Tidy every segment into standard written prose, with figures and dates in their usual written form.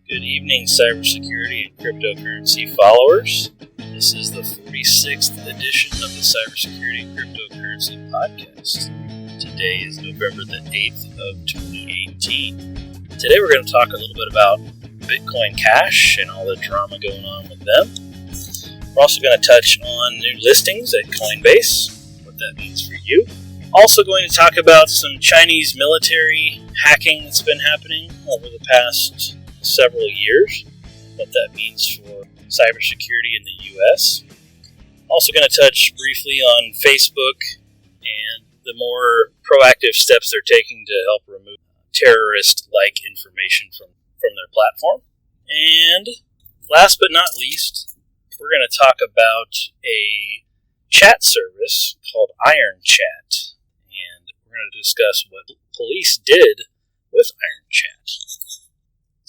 Good evening, cybersecurity and cryptocurrency followers. This is the 46th edition of the Cybersecurity and Cryptocurrency Podcast. Today is November the 8th of 2018. Today we're going to talk a little bit about Bitcoin Cash and all the drama going on with them. We're also going to touch on new listings at Coinbase, what that means for you. Also going to talk about some Chinese military hacking that's been happening over the past several years, what that means for cybersecurity in the U.S. Also going to touch briefly on Facebook and the more proactive steps they're taking to help remove terrorist-like information from their platform. And last but not least, we're going to talk about a chat service called Iron Chat. And we're going to discuss what police did with Iron Chat.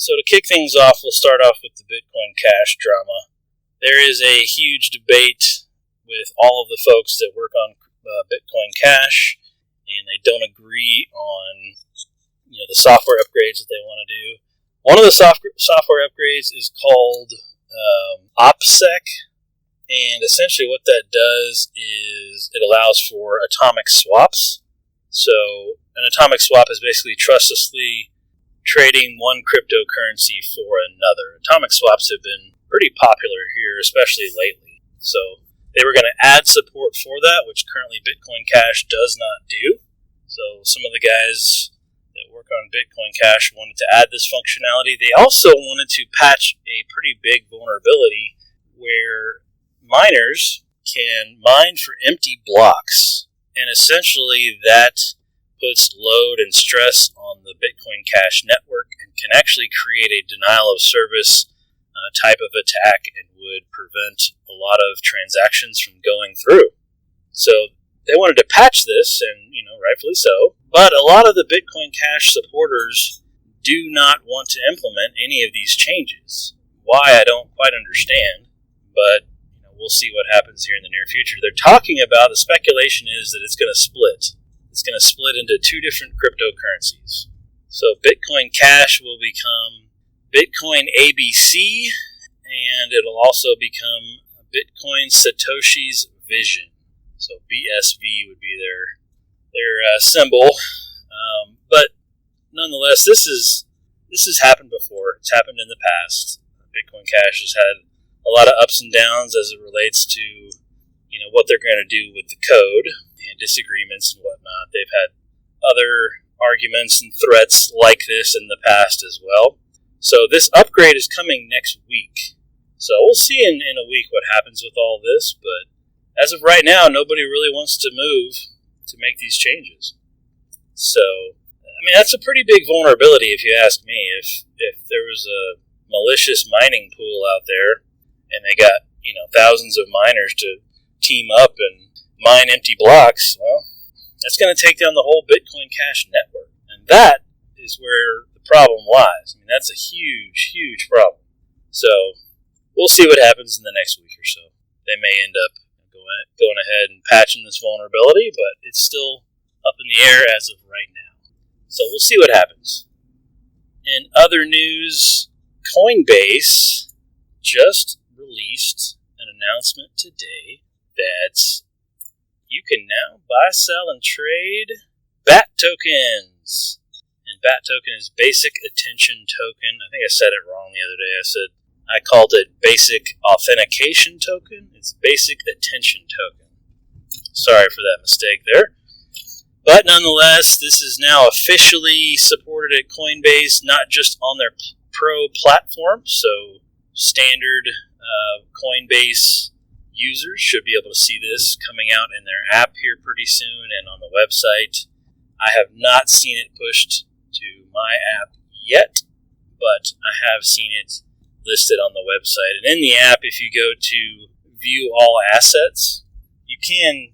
So to kick things off, we'll start off with the Bitcoin Cash drama. There is a huge debate with all of the folks that work on Bitcoin Cash, and they don't agree on the software upgrades that they want to do. One of the software upgrades is called OPSEC, and essentially what that does is it allows for atomic swaps. So an atomic swap is basically trustlessly trading one cryptocurrency for another. Atomic swaps have been pretty popular here, especially lately. So they were going to add support for that, which currently Bitcoin Cash does not do. So some of the guys that work on Bitcoin Cash wanted to add this functionality. They also wanted to patch a pretty big vulnerability where miners can mine for empty blocks. And essentially that puts load and stress on the Bitcoin Cash network and can actually create a denial of service type of attack and would prevent a lot of transactions from going through. So they wanted to patch this, and rightfully so, but a lot of the Bitcoin Cash supporters do not want to implement any of these changes. Why, I don't quite understand, but we'll see what happens here in the near future. They're talking about, the speculation is that it's going to split. It's going to split into two different cryptocurrencies. So Bitcoin Cash will become Bitcoin ABC, and it'll also become Bitcoin Satoshi's Vision. So BSV would be their symbol. But nonetheless, this has happened before. It's happened in the past. Bitcoin Cash has had a lot of ups and downs as it relates to what they're going to do with the code and disagreements and whatnot. They've had other arguments and threats like this in the past as well. So this upgrade is coming next week. So we'll see in a week what happens with all this, but as of right now, nobody really wants to move to make these changes. So, that's a pretty big vulnerability if you ask me. If there was a malicious mining pool out there and they got, thousands of miners to team up and mine empty blocks, well, that's going to take down the whole Bitcoin Cash network. And that is where the problem lies. That's a huge, huge problem. So we'll see what happens in the next week or so. They may end up going ahead and patching this vulnerability, but it's still up in the air as of right now. So we'll see what happens. In other news, Coinbase just released an announcement today that you can now buy, sell, and trade BAT tokens. And BAT token is Basic Attention Token. I think I said it wrong the other day. I called it Basic Authentication Token. It's Basic Attention Token. Sorry for that mistake there. But nonetheless, this is now officially supported at Coinbase, not just on their Pro platform. So standard Coinbase users should be able to see this coming out in their app here pretty soon and on the website. I have not seen it pushed to my app yet, but I have seen it listed on the website. And in the app, if you go to view all assets, you can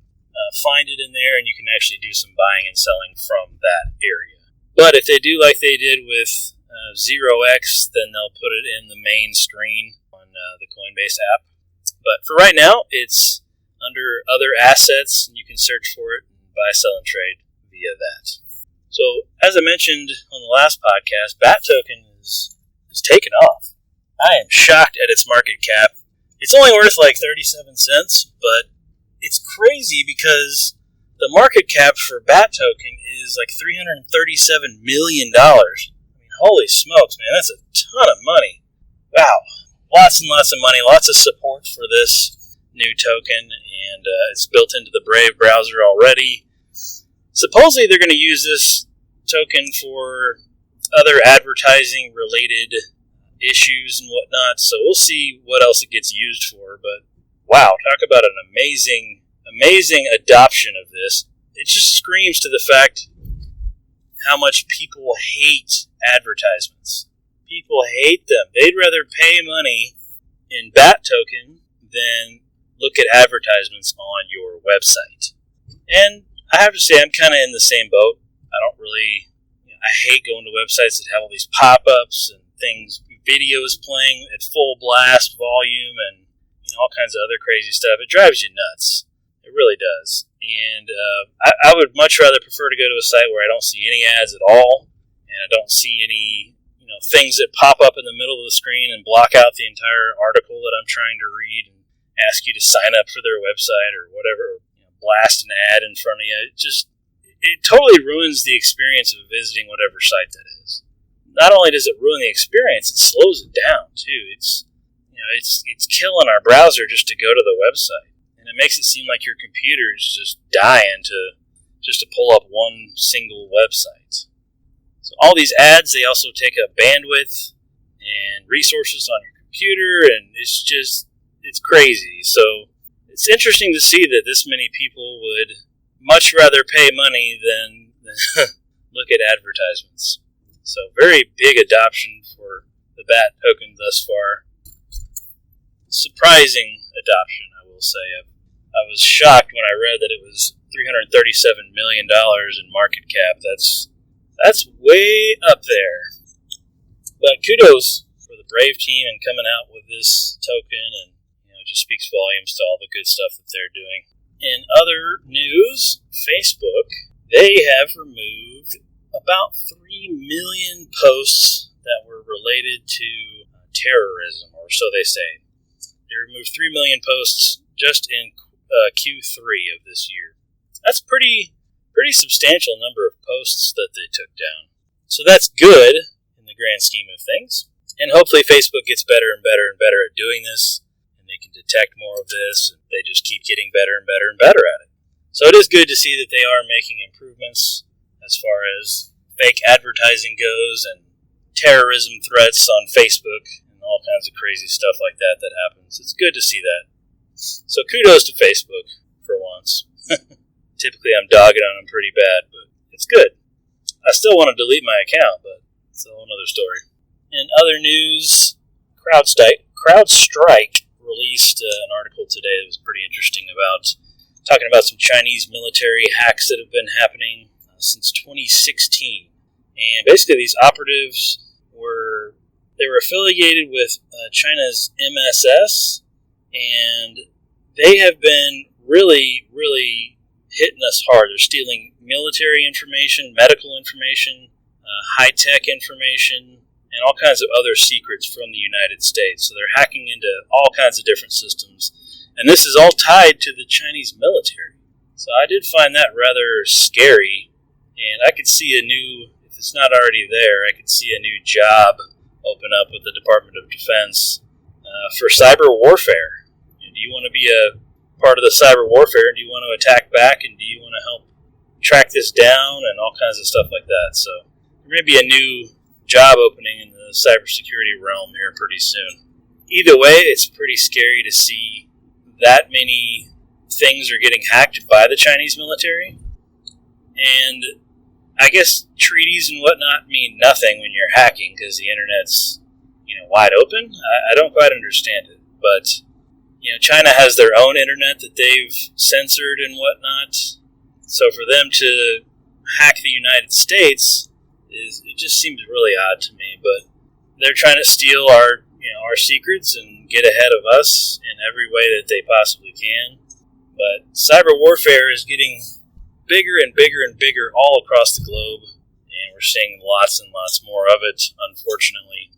find it in there, and you can actually do some buying and selling from that area. But if they do like they did with 0x, then they'll put it in the main screen on the Coinbase app. But for right now, it's under other assets, and you can search for it and buy, sell, and trade via that. So, as I mentioned on the last podcast, BAT token is is taken off. I am shocked at its market cap. It's only worth like 37 cents, but it's crazy because the market cap for BAT token is like $337 million. I mean, holy smokes, man, that's a ton of money. Wow. Lots and lots of money, lots of support for this new token, and it's built into the Brave browser already. Supposedly they're going to use this token for other advertising-related issues and whatnot, so we'll see what else it gets used for, but wow, talk about an amazing adoption of this. It just screams to the fact how much people hate advertisements. People hate them. They'd rather pay money in BAT token than look at advertisements on your website. And I have to say, I'm kind of in the same boat. I hate going to websites that have all these pop-ups and things, videos playing at full blast volume and all kinds of other crazy stuff. It drives you nuts. It really does. And I would much rather prefer to go to a site where I don't see any ads at all, and I don't see any things that pop up in the middle of the screen and block out the entire article that I'm trying to read and ask you to sign up for their website or whatever, blast an ad in front of you. It totally ruins the experience of visiting whatever site that is. Not only does it ruin the experience, it slows it down too. It's killing our browser just to go to the website, and it makes it seem like your computer is just dying to pull up one single website. So all these ads, they also take up bandwidth and resources on your computer, and it's crazy. So it's interesting to see that this many people would much rather pay money than look at advertisements. So very big adoption for the BAT token thus far. Surprising adoption, I will say. I was shocked when I read that it was $337 million in market cap. That's way up there. But kudos for the Brave team and coming out with this token, and it just speaks volumes to all the good stuff that they're doing. In other news, Facebook, they have removed about 3 million posts that were related to terrorism, or so they say. They removed 3 million posts just in Q3 of this year. That's pretty substantial number of posts that they took down. So that's good in the grand scheme of things. And hopefully Facebook gets better and better and better at doing this, and they can detect more of this, and they just keep getting better and better and better at it. So it is good to see that they are making improvements as far as fake advertising goes and terrorism threats on Facebook and all kinds of crazy stuff like that happens. It's good to see that. So kudos to Facebook for once. Typically, I'm dogging on them pretty bad, but it's good. I still want to delete my account, but it's a whole other story. In other news, CrowdStrike released an article today that was pretty interesting talking about some Chinese military hacks that have been happening since 2016. And basically, these operatives were affiliated with China's MSS, and they have been really, really hitting us hard. They're stealing military information, medical information, high-tech information, and all kinds of other secrets from the United States. So they're hacking into all kinds of different systems. And this is all tied to the Chinese military. So I did find that rather scary. And I could see if it's not already there, I could see a new job open up with the Department of Defense for cyber warfare. Do you want to be a part of the cyber warfare? Do you want to attack back, and do you want to help track this down and all kinds of stuff like that? So there may be a new job opening in the cybersecurity realm here pretty soon. Either way, it's pretty scary to see that many things are getting hacked by the Chinese military. And I guess treaties and whatnot mean nothing when you're hacking because the internet's wide open. I don't quite understand it, but China has their own internet that they've censored and whatnot. So for them to hack the United States, it just seems really odd to me. But they're trying to steal our secrets and get ahead of us in every way that they possibly can. But cyber warfare is getting bigger and bigger and bigger all across the globe, and we're seeing lots and lots more of it, unfortunately.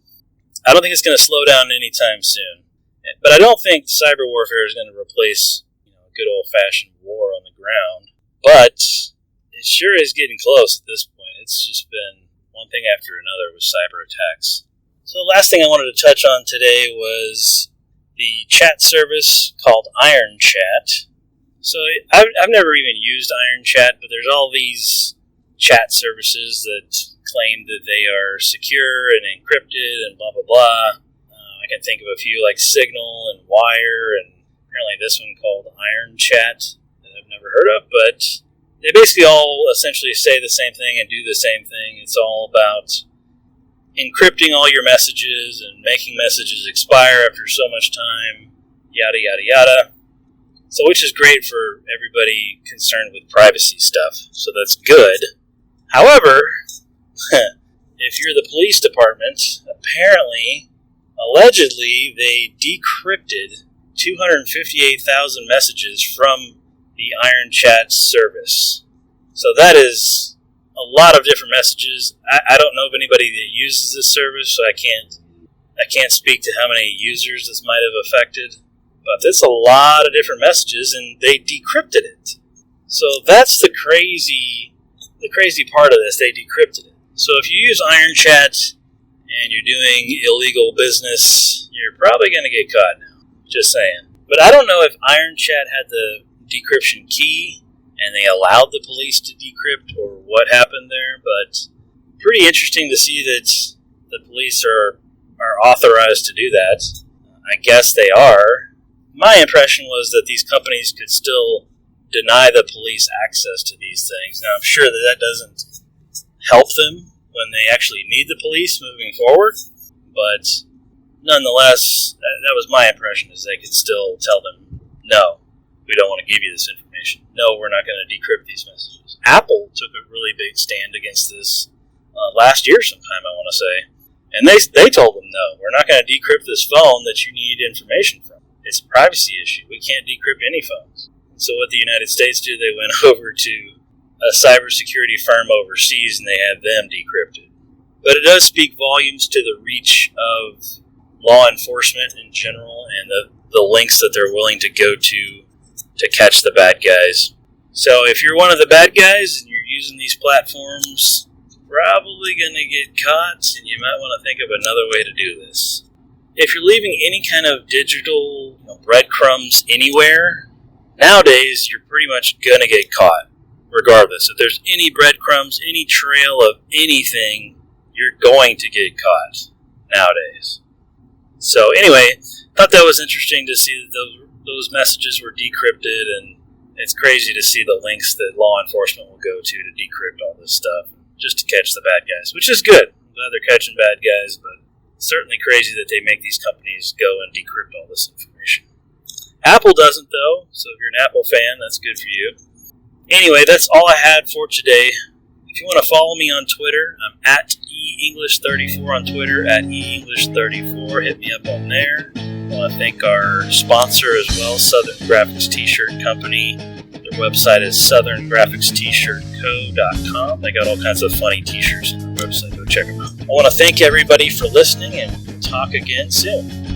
I don't think it's going to slow down anytime soon. But I don't think cyber warfare is going to replace good old-fashioned war on the ground. But it sure is getting close at this point. It's just been one thing after another with cyber attacks. So the last thing I wanted to touch on today was the chat service called Iron Chat. So I've never even used Iron Chat, but there's all these chat services that claim that they are secure and encrypted and blah, blah, blah. I can think of a few like Signal and Wire, and apparently this one called Iron Chat that I've never heard of, but they basically all essentially say the same thing and do the same thing. It's all about encrypting all your messages and making messages expire after so much time, yada, yada, yada. So which is great for everybody concerned with privacy stuff, so that's good. However, if you're the police department, apparently, allegedly, they decrypted 258,000 messages from the Iron Chat service. So that is a lot of different messages. I don't know of anybody that uses this service, so I can't speak to how many users this might have affected. But that's a lot of different messages, and they decrypted it. So that's the crazy part of this. They decrypted it. So if you use Iron Chat and you're doing illegal business, you're probably going to get caught now. Just saying. But I don't know if Iron Chat had the decryption key and they allowed the police to decrypt or what happened there, but pretty interesting to see that the police are authorized to do that. I guess they are. My impression was that these companies could still deny the police access to these things. Now, I'm sure that doesn't help them when they actually need the police moving forward, but nonetheless, that was my impression, is they could still tell them, no, we don't want to give you this information. No, we're not going to decrypt these messages. Apple took a really big stand against this last year sometime, I want to say, and they told them, no, we're not going to decrypt this phone that you need information from. It's a privacy issue. We can't decrypt any phones. So what the United States did, they went over to a cybersecurity firm overseas and they had them decrypted. But it does speak volumes to the reach of law enforcement in general and the lengths that they're willing to go to catch the bad guys. So if you're one of the bad guys and you're using these platforms, probably going to get caught, and you might want to think of another way to do this. If you're leaving any kind of digital breadcrumbs anywhere, nowadays you're pretty much going to get caught, regardless. If there's any breadcrumbs, any trail of anything, you're going to get caught nowadays. So anyway, thought that was interesting to see that those messages were decrypted, and it's crazy to see the lengths that law enforcement will go to decrypt all this stuff just to catch the bad guys, which is good. I'm glad they're catching bad guys, but certainly crazy that they make these companies go and decrypt all this information. Apple doesn't, though, so if you're an Apple fan, that's good for you. Anyway, that's all I had for today. If you want to follow me on Twitter, I'm at eEnglish34 on Twitter, at eEnglish34. Hit me up on there. I want to thank our sponsor as well, Southern Graphics T-Shirt Company. Their website is southerngraphicst-shirtco.com. They got all kinds of funny t-shirts on their website. Go check them out. I want to thank everybody for listening, and we'll talk again soon.